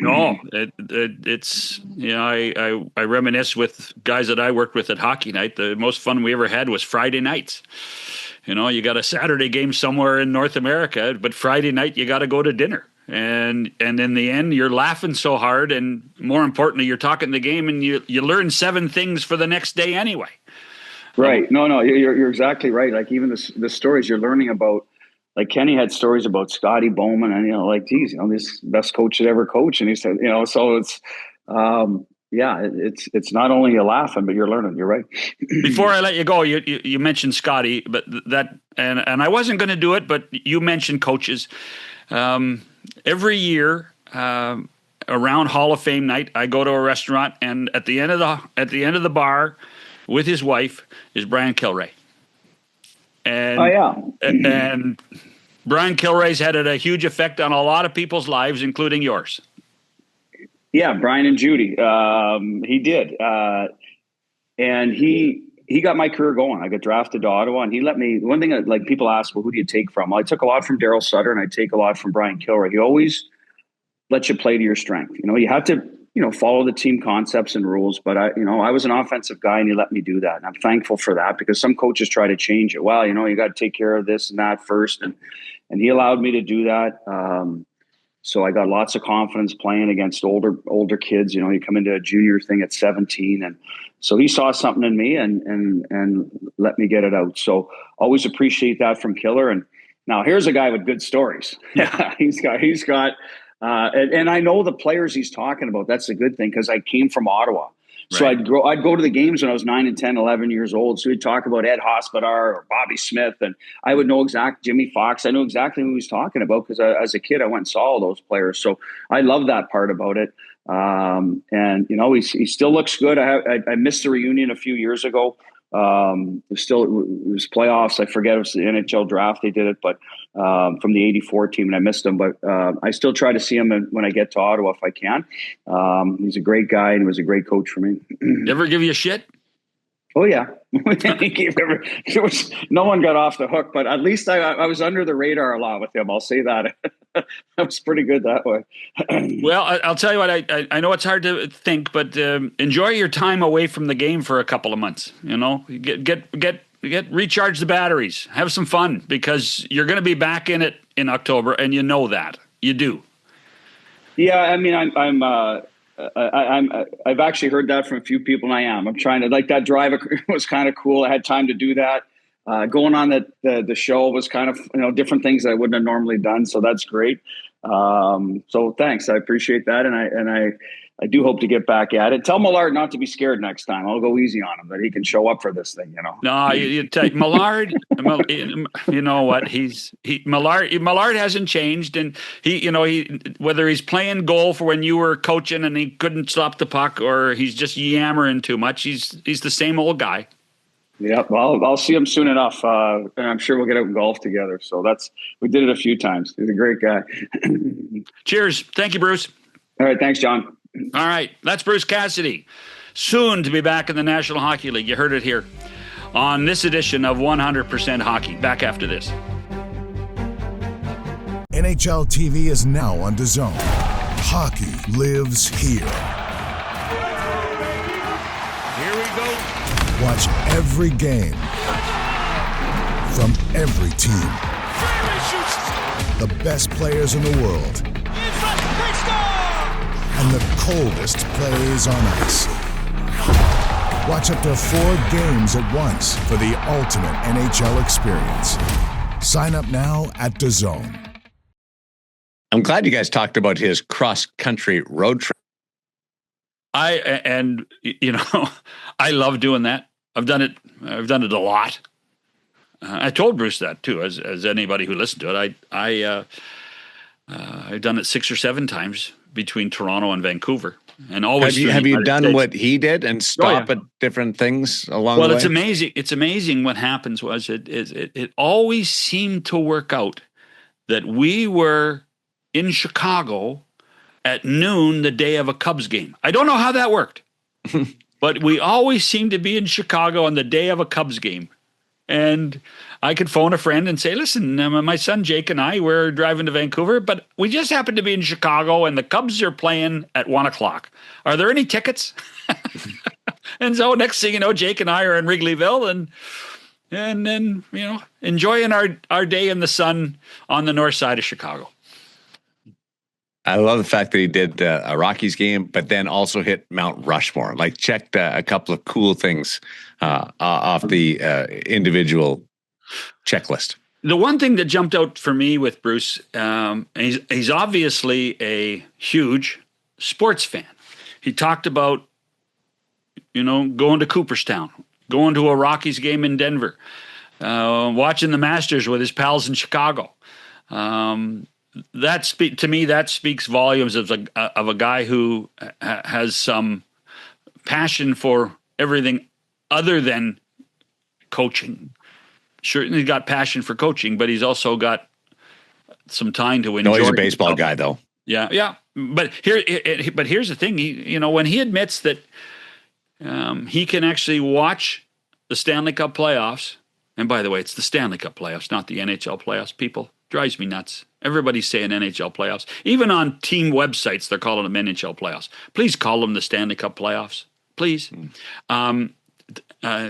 No, it's, I reminisce with guys that I worked with at Hockey Night. The most fun we ever had was Friday nights. You got a Saturday game somewhere in North America, but Friday night you got to go to dinner. And in the end, you're laughing so hard, and more importantly, you're talking the game, and you learn 7 things for the next day anyway. Right? No, you're exactly right. Like even the stories you're learning about, like Kenny had stories about Scotty Bowman, and this best coach that ever coached, and he said, so it's it's not only you're laughing, but you're learning. You're right. Before I let you go, you mentioned Scotty, but that and I wasn't going to do it, but you mentioned coaches. Every year around Hall of Fame night, I go to a restaurant, and at the end of the bar, with his wife, is Brian Kilrea. And and Brian Kilrea's had a huge effect on a lot of people's lives, including yours. Yeah, Brian and Judy. He did, and he got my career going. I got drafted to Ottawa, and he let me. One thing that, like, people ask, well, who do you take from? Well, I took a lot from Daryl Sutter, and I take a lot from Brian Kilrea. He always lets you play to your strength. You have to, follow the team concepts and rules. But I was an offensive guy, and he let me do that, and I'm thankful for that, because some coaches try to change it. Well, you got to take care of this and that first, and he allowed me to do that. So I got lots of confidence playing against older kids. You come into a junior thing at 17, and so he saw something in me and let me get it out. So always appreciate that from Killer. And now here's a guy with good stories. Yeah. he's got, and I know the players he's talking about. That's a good thing because I came from Ottawa. So Right. I'd go to the games when I was 9 and 10, 11 years old. So he'd talk about Ed Hospodar or Bobby Smith, and I would know Jimmy Fox. I knew exactly who he was talking about because as a kid, I went and saw all those players. So I love that part about it. And he still looks good. I missed the reunion a few years ago. It was playoffs. I forget, it was the NHL draft. They did it, but from the 84 team, and I missed him, but I still try to see him when I get to Ottawa if I can. He's a great guy and he was a great coach for me. Ever give you a shit? Oh yeah. No one got off the hook, but at least I was under the radar a lot with him. I'll say that. I was pretty good that way. Well, I'll tell you what, I know it's hard to think, but enjoy your time away from the game for a couple of months. Get recharge the batteries, have some fun, because you're going to be back in it in October, and you know that. You do. Yeah, I mean, I've actually heard that from a few people, and I'm trying to, like, that drive was kind of cool. I had time to do that. Going on the show was kind of, different things that I wouldn't have normally done. So that's great. So thanks. I appreciate that. And I do hope to get back at it. Tell Millard not to be scared next time. I'll go easy on him, that he can show up for this thing, No, you take Millard. You know what? Millard hasn't changed, and he whether he's playing goal for when you were coaching and he couldn't stop the puck, or he's just yammering too much. He's the same old guy. Yeah, well, I'll see him soon enough, and I'm sure we'll get out and golf together. So we did it a few times. He's a great guy. Cheers. Thank you, Bruce. All right, thanks, John. All right, that's Bruce Cassidy, soon to be back in the National Hockey League. You heard it here on this edition of 100% Hockey. Back after this. NHL TV is now on DAZN. Hockey lives here. Here we go. Watch every game from every team. The best players in the world. And the coldest plays on ice. Watch up to 4 games at once for the ultimate NHL experience. Sign up now at DAZN. I'm glad you guys talked about his cross-country road trip. I love doing that. I've done it a lot. I told Bruce that too, as anybody who listened to it. I've done it 6 or 7 times between Toronto and Vancouver, and always. Have you done what he did and stop at different things along the way? Well, it's amazing. It's amazing what happens. It always seemed to work out that we were in Chicago at noon the day of a Cubs game. I don't know how that worked, but we always seemed to be in Chicago on the day of a Cubs game. And I could phone a friend and say, listen, my son Jake and I, we're driving to Vancouver, but we just happened to be in Chicago and the Cubs are playing at 1:00. Are there any tickets? And so next thing you know, Jake and I are in Wrigleyville and then, enjoying our day in the sun on the north side of Chicago. I love the fact that he did a Rockies game, but then also hit Mount Rushmore. Like, checked a couple of cool things off the individual checklist. The one thing that jumped out for me with Bruce, he's obviously a huge sports fan. He talked about, going to Cooperstown, going to a Rockies game in Denver, watching the Masters with his pals in Chicago. To me, that speaks volumes of a guy who has some passion for everything other than coaching. Certainly got passion for coaching, but he's also got some time to enjoy. No, he's a baseball guy, though. Yeah. But here's the thing. When he admits that he can actually watch the Stanley Cup playoffs, and by the way, it's the Stanley Cup playoffs, not the NHL playoffs. People, drives me nuts. Everybody's saying NHL playoffs. Even on team websites, they're calling them NHL playoffs. Please call them the Stanley Cup playoffs. Please.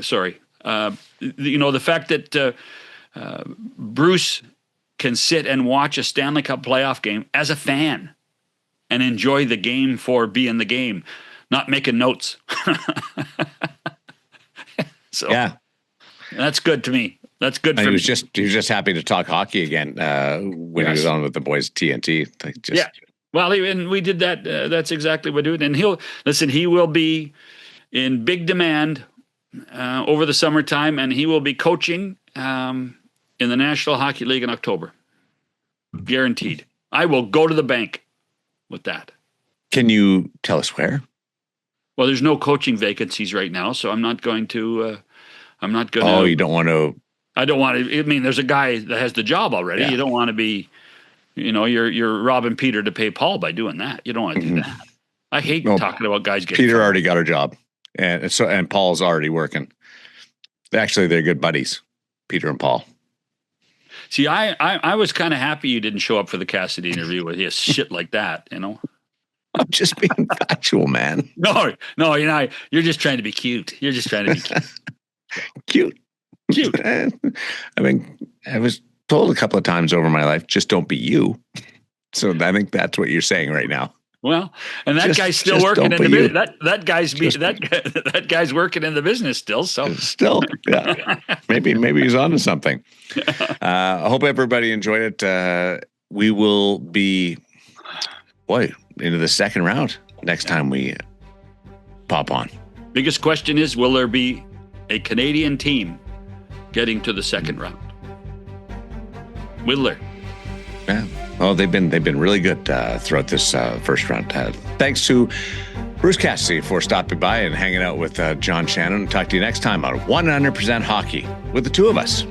Sorry. The fact that Bruce can sit and watch a Stanley Cup playoff game as a fan and enjoy the game for being the game, not making notes. So Yeah. that's good to me. That's good for He me. was just happy to talk hockey again when he was on with the boys at TNT. Yeah. Well, and we did that. That's exactly what we do. And he will be in big demand over the summertime, and he will be coaching in the National Hockey League in October. Guaranteed. I will go to the bank with that. Can you tell us where? Well, there's no coaching vacancies right now, so I'm not going to. Oh, you don't want to. I don't want to. I mean, there's a guy that has the job already. Yeah. You don't want to be, you're robbing Peter to pay Paul by doing that. You don't want to do that. I hate talking about guys getting. Peter already got a job, and Paul's already working. Actually, they're good buddies, Peter and Paul. See, I was kind of happy you didn't show up for the Cassidy interview with his shit like that. I'm just being factual, man. No, you're not. You're just trying to be cute. You're just trying to be cute. Cute. I mean, I was told a couple of times over my life, just don't be you. So I think that's what you're saying right now. Well, and that guy's still working in the business. That guy's working in the business still. So yeah. maybe he's onto something. I hope everybody enjoyed it. We will be into the second round next time we pop on. Biggest question is, will there be a Canadian team getting to the second round? Will there? Yeah. Well, they've been really good throughout this first round. Thanks to Bruce Cassidy for stopping by and hanging out with John Shannon. Talk to you next time on 100% Hockey with the two of us.